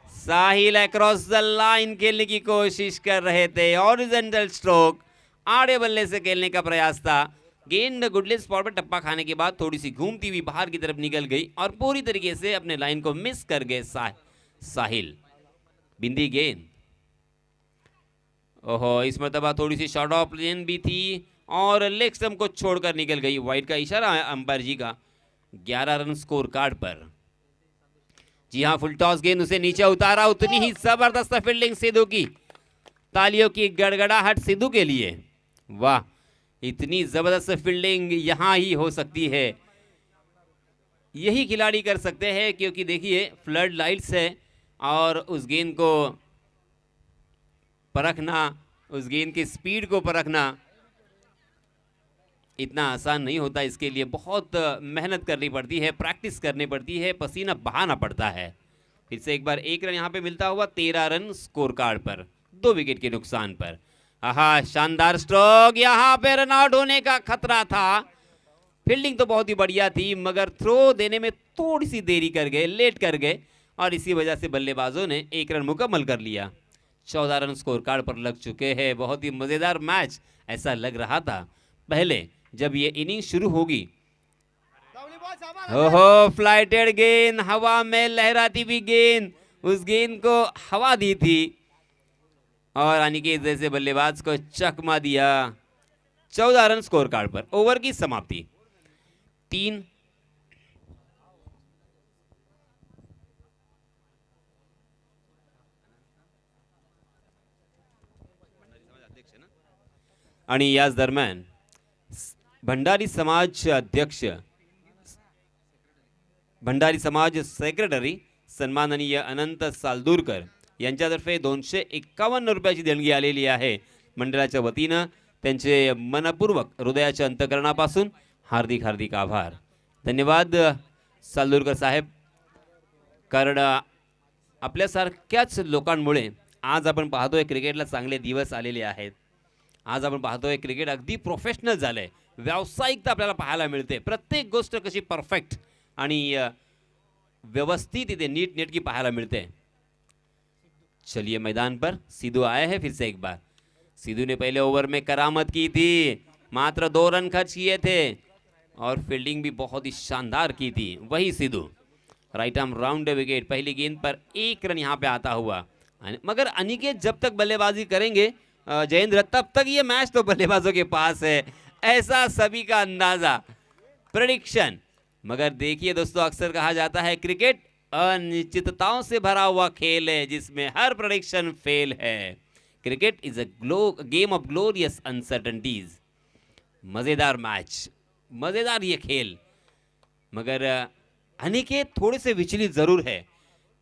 B: साहिल अक्रॉस द लाइन खेलने की कोशिश कर रहे थे, हॉरिजॉन्टल स्ट्रोक, आड़े बल्ले से खेलने का प्रयास था। गेंद गुडले स्पॉट पर टप्पा खाने के बाद थोड़ी सी घूमती हुई बाहर की तरफ निकल गई और पूरी तरीके से अपने लाइन को मिस कर गए साहिल। बिंदी गेंद, ओहो, इस मरतबा थोड़ी सी शॉर्ट ऑफ लेन भी थी और लेग स्टंप को छोड़कर निकल गई। वाइड का इशारा है अंपायर जी का। 11 रन स्कोर कार्ड पर। जी हाँ, फुल टॉस गेंद उसे नीचे उतारा, उतनी ही जबरदस्त फील्डिंग सिद्धू की। तालियों की गड़गड़ाहट सिद्धू के लिए। वाह, इतनी जबरदस्त फील्डिंग यहां ही हो सकती है, यही खिलाड़ी कर सकते हैं, क्योंकि देखिए फ्लड लाइट्स है और उस गेंद को परखना, उस गेंद की स्पीड को परखना इतना आसान नहीं होता। इसके लिए बहुत मेहनत करनी पड़ती है, प्रैक्टिस करनी पड़ती है, पसीना बहाना पड़ता है। फिर से एक बार 1 रन यहाँ पे मिलता हुआ 13 रन स्कोर कार्ड पर, 2 विकेट के नुकसान पर। आहा, शानदार स्ट्रोक, यहाँ पे रन आउट होने का खतरा था। फील्डिंग तो बहुत ही बढ़िया थी, मगर थ्रो देने में थोड़ी सी देरी कर गए, लेट कर गए और इसी वजह से बल्लेबाजों ने 1 रन मुकम्मल कर लिया। 14 रन स्कोर कार्ड पर लग चुके हैं। बहुत ही मजेदार मैच ऐसा लग रहा था पहले जब ये इनिंग शुरू होगी। ओहो, फ्लाइटेड गेंद, हवा में लहराती हुई गेंद, उस गेंद को हवा दी थी और अनिकेत जैसे बल्लेबाज को चकमा दिया। 14 रन स्कोर कार्ड पर। ओवर की समाप्ति 3। आणि याच दरम्यान भंडारी समाज अध्यक्ष, भंडारी समाज सेक्रेटरी सन्माननीय अनंत सालदूरकर यांच्यातर्फे 251 रुपयाची देणगी आलेली आहे। मंडळाच्या वतीनं त्यांचे मनपूर्वक हृदयाच्या अंतकरणापासून हार्दिक हार्दिक आभार। धन्यवाद सालदूरकर साहेब, कारण आपल्यासारख्याच लोकांमुळे आज आपण पाहतोय क्रिकेटला चांगले दिवस आलेले आहेत। आज आपण पाहतोय क्रिकेट अगदी प्रोफेशनल झालंय, व्यावसायिकता आपल्याला पाहायला मिळते। प्रत्येक गोष्ट कशी परफेक्ट आणि व्यवस्थित इथे नीट नेटकी पाहायला मिलते। चलिए मैदान पर सिद्धू आए हैं फिर से एक बार। सिद्धू ने पहले ओवर में करामत की थी, मात्र 2 रन खर्च किए थे और फील्डिंग भी बहुत ही शानदार की थी। वही Sidhu right arm round wicket, पहली गेंद पर 1 रन यहाँ पे आता हुआ। मगर अनिकेत जब तक बल्लेबाजी करेंगे जयेंद्र, तब तक ये मैच तो बल्लेबाजों के पास है, ऐसा सभी का अंदाजा, प्रेडिक्शन। मगर देखिए दोस्तों, अक्सर कहा जाता है क्रिकेट अनिश्चितताओं से भरा हुआ खेल है जिसमें हर प्रेडिक्शन फेल है। Cricket is a game of glorious uncertainties. मजेदार मैच, मजेदार ये खेल, मगर अनिकेत थोड़े से विचलित जरूर है,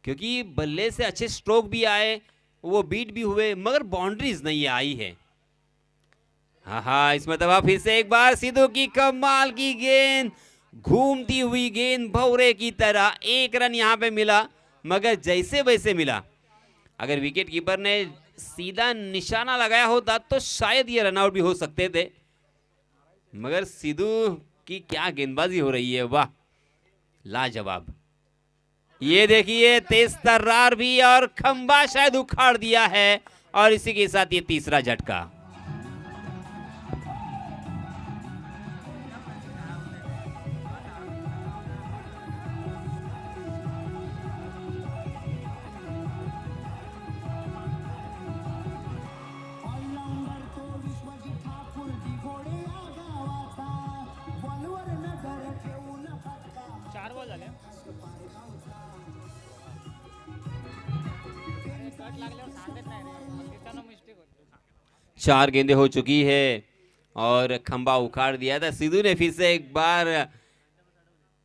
B: क्योंकि बल्ले से अच्छे स्ट्रोक भी आए, वो बीट भी हुए, मगर बाउंड्रीज नहीं आई है। हाँ, इस मतलब फिर से एक बार सिद्धू की कमाल की गेंद, घूमती हुई गेंद भौरे की तरह। 1 रन यहाँ पे मिला, मगर जैसे वैसे मिला। अगर विकेट कीपर ने सीधा निशाना लगाया होता तो शायद ये रन आउट भी हो सकते थे, मगर सिद्धू की क्या गेंदबाजी हो रही है, वाह, लाजवाब। ये देखिए तेज तर्रार भी और खंबा शायद उखाड़ दिया है और इसी के साथ ये तीसरा झटका। चार गेंदें हो चुकी है और खंबा उखाड़ दिया था सिद्धू ने फिर से एक बार।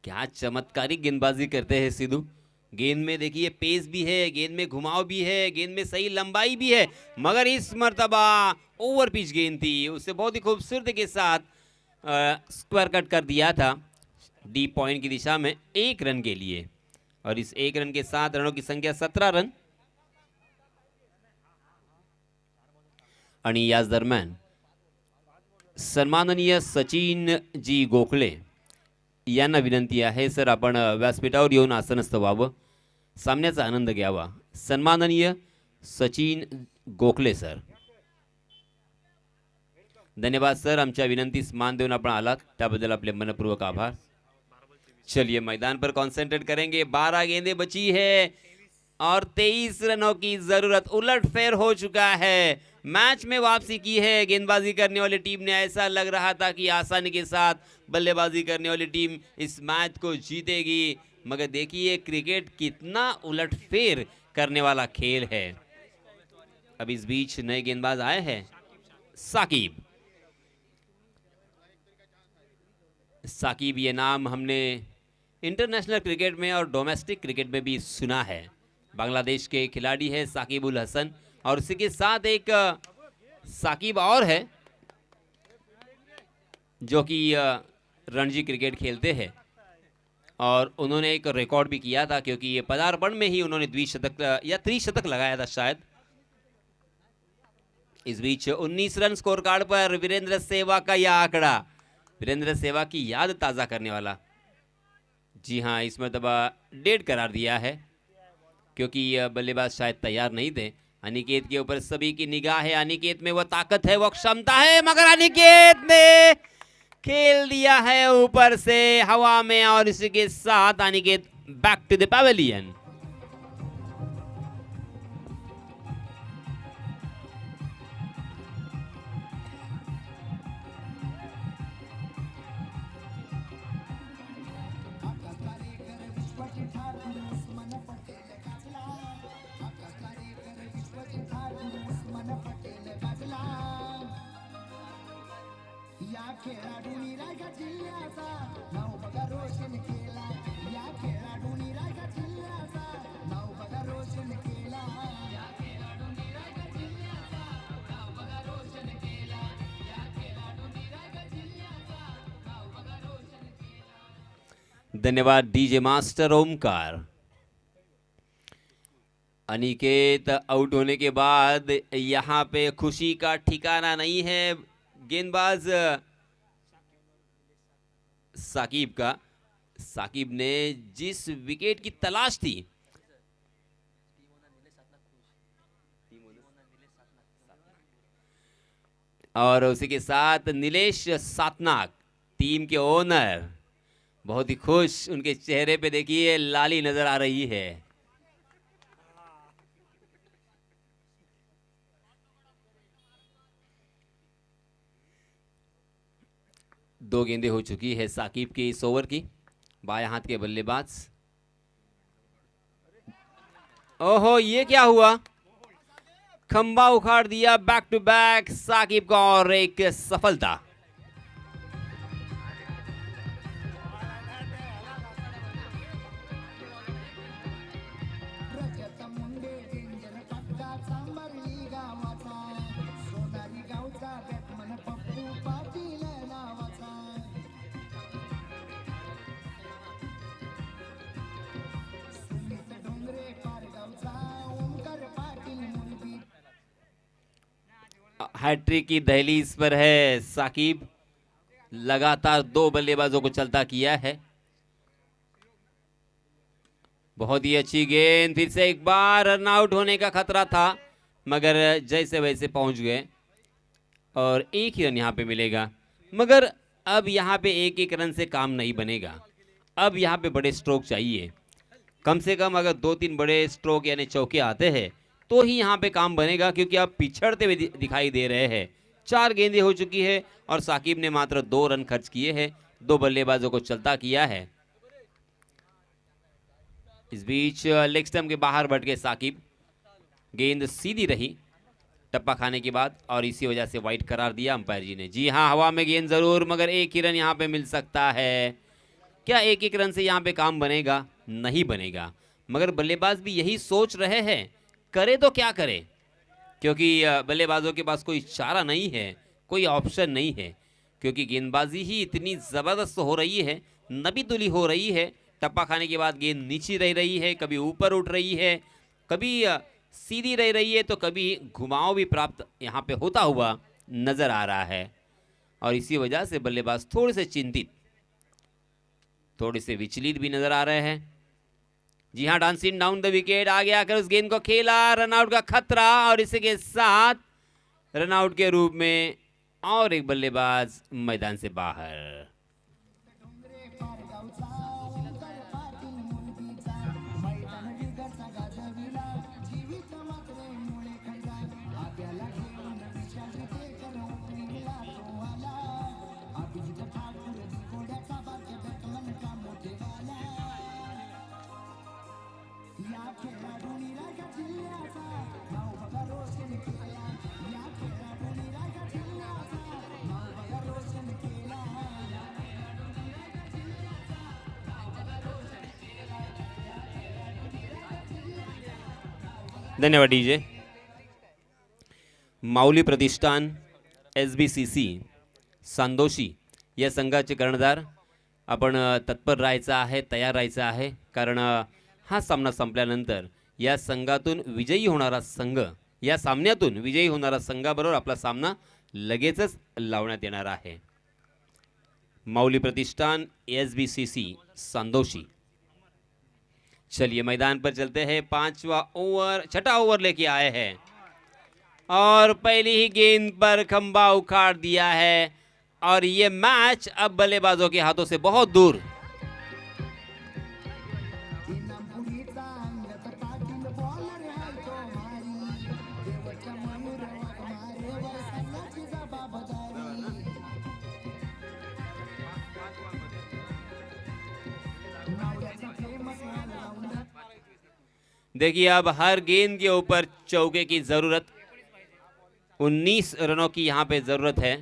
B: क्या चमत्कारिक गेंदबाजी करते हैं सिद्धू। गेंद में देखिए पेस भी है, गेंद में घुमाव भी है, गेंद में सही लंबाई भी है, मगर इस मर्तबा ओवर पिच गेंद थी, उसे बहुत ही खूबसूरती के साथ स्क्वायर कट कर दिया था डीप पॉइंट की दिशा में 1 रन के लिए। और इस 1 रन के साथ रनों की संख्या 17 रन। आणि याच दरम्यान सन्माननीय सचिन जी गोखले यांना विनंती आहे, सर आपण व्यासपीठावर येऊन आसनस्थ व्हावं, सामन्याचा आनंद घ्यावा। सन्माननीय सचिन गोखले सर. धन्यवाद सर, आमच्या विनंतीस मान देऊन आपण आलात त्याबद्दल आपले मनपूर्वक आभार. चलिए मैदान पर कंसंट्रेट करेंगे. 12 गेंदें बची है और 23 रनों की जरूरत. उलटफेर हो चुका है, मैच में वापसी की है गेंदबाजी करने वाली टीम ने. ऐसा लग रहा था कि आसानी के साथ बल्लेबाजी करने वाली टीम इस मैच को जीतेगी, मगर देखिए क्रिकेट कितना उलटफेर करने वाला खेल है. अब इस बीच नए गेंदबाज आए हैं. साकिब ये नाम हमने इंटरनेशनल क्रिकेट में और डोमेस्टिक क्रिकेट में भी सुना है. बांग्लादेश के खिलाड़ी है साकिब उल हसन, और इसी के साथ एक साकिब और है जो कि रणजी क्रिकेट खेलते हैं, और उन्होंने एक रिकॉर्ड भी किया था क्योंकि ये पदार्पण में ही उन्होंने द्विशतक या त्रिशतक लगाया था शायद. इस बीच 19 रन स्कोर कार्ड पर वीरेंद्र सहवाग का यह आंकड़ा, वीरेंद्र सहवाग की याद ताज़ा करने वाला. जी हाँ, इस मरतबा डेड करार दिया है क्योंकि यह बल्लेबाज शायद तैयार नहीं थे. अनिकेत के ऊपर सभी की निगाह है. अनिकेत में वह ताकत है, वह क्षमता है, मगर अनिकेत ने खेल दिया है ऊपर से हवा में, और इसी के साथ Aniket back to the pavilion. धन्यवाद DJ master Omkar. Aniket out होने के बाद यहां पे खुशी का ठिकाना नहीं है गेंदबाज साकिब का. साकिब ने जिस विकेट की तलाश थी, और उसी के साथ नीलेश सातनाक टीम के ओनर बहुत ही खुश, उनके चेहरे पे देखिए लाली नजर आ रही है. दो गेंदें हो चुकी है साकिब की इस ओवर की. बाएं हाथ के बल्लेबाज, ओहो ये क्या हुआ, खंबा उखाड़ दिया. बैक टू बैक साकिब का और एक सफलता. हैट्रिक की दहलीज पर है साकिब. लगातार 2 बल्लेबाजों को चलता किया है. बहुत ही अच्छी गेंद, फिर से एक बार रन आउट होने का खतरा था, मगर जैसे वैसे पहुंच गए और एक ही रन यहां पे मिलेगा. मगर अब यहां पे एक एक रन से काम नहीं बनेगा. अब यहां पे बड़े स्ट्रोक चाहिए. कम से कम अगर 2-3 बड़े स्ट्रोक यानी चौके आते हैं तो ही यहाँ पे काम बनेगा, क्योंकि आप पिछड़ते हुए दिखाई दे रहे हैं. 4 गेंदें हो चुकी है और साकिब ने मात्र 2 रन खर्च किए हैं. 2 बल्लेबाजों को चलता किया है. इस बीच लेग स्टंप के बाहर बढ़ गए साकिब. गेंद सीधी रही टप्पा खाने के बाद, और इसी वजह से वाइड करार दिया अंपायर जी ने. जी हाँ, हवा में गेंद जरूर, मगर एक ही रन यहाँ पे मिल सकता है. क्या एक एक रन से यहाँ पे काम बनेगा? नहीं बनेगा. मगर बल्लेबाज भी यही सोच रहे हैं, करे तो क्या करे, क्योंकि बल्लेबाजों के पास कोई चारा नहीं है, कोई ऑप्शन नहीं है, क्योंकि गेंदबाजी ही इतनी ज़बरदस्त हो रही है, नबी तुली हो रही है. टप्पा खाने के बाद गेंद नीचे रह रही है, कभी ऊपर उठ रही है, कभी सीधी रह रही है, तो कभी घुमाव भी प्राप्त यहाँ पे होता हुआ नज़र आ रहा है. और इसी वजह से बल्लेबाज थोड़े से चिंतित, थोड़े से विचलित भी नज़र आ रहे हैं. जी हाँ, डांसिंग डाउन द विकेट, आगे आकर उस गेंद को खेला, रनआउट का खतरा और इसी के साथ रनआउट के रूप में और एक बल्लेबाज मैदान से बाहर। धन्यवाद डीजे। माऊली प्रतिष्ठान SBCC सांदोशी या संघाचे कर्णधार आपण तत्पर राहायचं आहे, तयार राहायचं आहे, कारण हा सामना संपल्यानंतर या संघातून विजयी होणारा संघ, या सामन्यातून विजयी होणारा संघाबरोबर आपला सामना लगेचच लावण्यात येणार आहे। माऊली प्रतिष्ठान SBCC सांदोशी। चलिए मैदान पर चलते हैं, छठा ओवर लेके आए हैं और पहली ही गेंद पर खंबा उखाड़ दिया है और ये मैच अब बल्लेबाजों के हाथों से बहुत दूर। देखिए अब हर गेंद के ऊपर चौके की जरूरत, 19 रनों की यहाँ पे जरूरत है।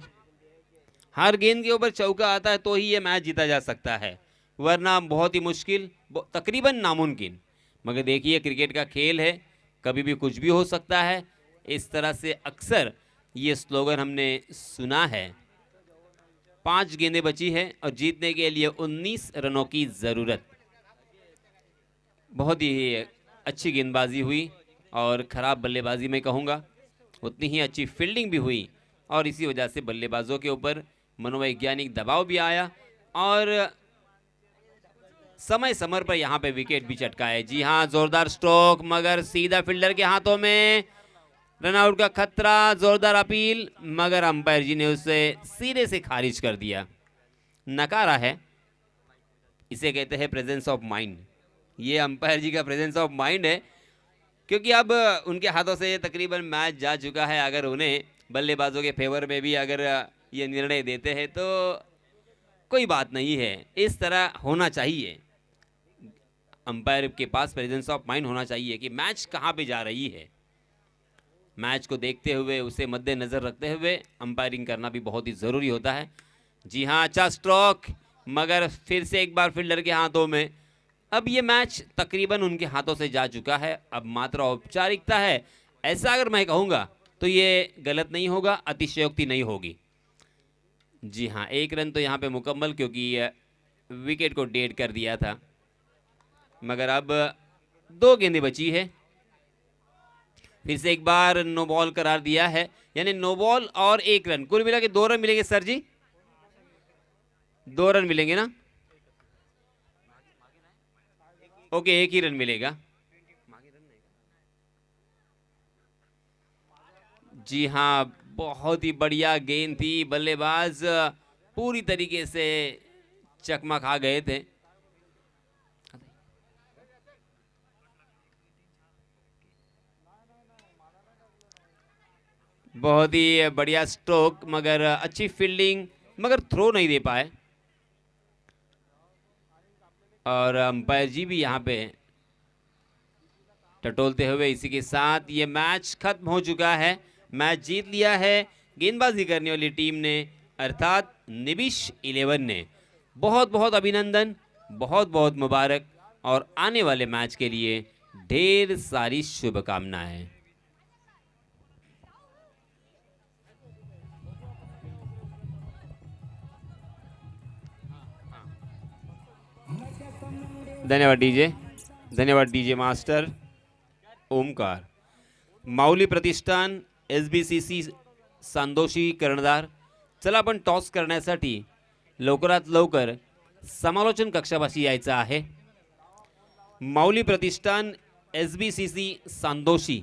B: हर गेंद के ऊपर चौका आता है तो ही ये मैच जीता जा सकता है, वरना बहुत ही मुश्किल, तकरीबन नामुमकिन। मगर देखिए क्रिकेट का खेल है, कभी भी कुछ भी हो सकता है। इस तरह से अक्सर ये स्लोगन हमने सुना है। 5 गेंदें बची है और जीतने के लिए 19 रनों की जरूरत। बहुत ही अच्छी गेंदबाजी हुई और ख़राब बल्लेबाजी में कहूँगा, उतनी ही अच्छी फील्डिंग भी हुई और इसी वजह से बल्लेबाजों के ऊपर मनोवैज्ञानिक दबाव भी आया और समय समय पर यहाँ पे विकेट भी चटकाए। जी हाँ, जोरदार स्ट्रोक मगर सीधा फील्डर के हाथों में, रनआउट का खतरा, जोरदार अपील मगर अंपायर जी ने उसे सिरे से खारिज कर दिया, नकारा है। इसे कहते हैं प्रेजेंस ऑफ माइंड। ये अंपायर जी का प्रेजेंस ऑफ माइंड है, क्योंकि अब उनके हाथों से तकरीबन मैच जा चुका है। अगर उन्हें बल्लेबाजों के फेवर में भी अगर ये निर्णय देते हैं तो कोई बात नहीं है, इस तरह होना चाहिए। अंपायर के पास प्रेजेंस ऑफ माइंड होना चाहिए कि मैच कहाँ पे जा रही है। मैच को देखते हुए, उसे मद्देनज़र रखते हुए अंपायरिंग करना भी बहुत ही ज़रूरी होता है। जी हाँ, अच्छा स्ट्रोक मगर फिर से एक बार फील्डर के हाथों में। अब ये मैच तकरीबन उनके हाथों से जा चुका है, अब मात्र औपचारिकता है। ऐसा अगर मैं कहूँगा तो ये गलत नहीं होगा, अतिशयोक्ति नहीं होगी। जी हाँ, 1 रन तो यहाँ पे मुकम्मल, क्योंकि विकेट को डेड कर दिया था। मगर अब 2 गेंदें बची है, फिर से एक बार नो बॉल करार दिया है, यानी नो बॉल और 1 रन, कुल मिला के 2 रन मिलेंगे। सर जी 2 रन मिलेंगे ना? ओके, 1 ही रन मिलेगा। जी हाँ, बहुत ही बढ़िया गेंद थी, बल्लेबाज पूरी तरीके से चकमा खा गए थे। बहुत ही बढ़िया स्ट्रोक मगर अच्छी फील्डिंग, मगर थ्रो नहीं दे पाए। और अंपायर जी भी यहाँ पे टटोलते हुए, इसी के साथ ये मैच खत्म हो चुका है। मैच जीत लिया है गेंदबाजी करने वाली टीम ने, अर्थात निबिश 11 ने। बहुत बहुत अभिनंदन, बहुत बहुत मुबारक और आने वाले मैच के लिए ढेर सारी शुभकामनाएं। धन्यवाद डीजे, धन्यवाद डीजे मास्टर ओमकार। माऊली प्रतिष्ठान SBCC सांदोशी कर्णधार, चला आपण टॉस करण्यासाठी लवकरात लवकर समालोचन कक्षापाशी यायचं आहे। माऊली प्रतिष्ठान SBCC सांदोशी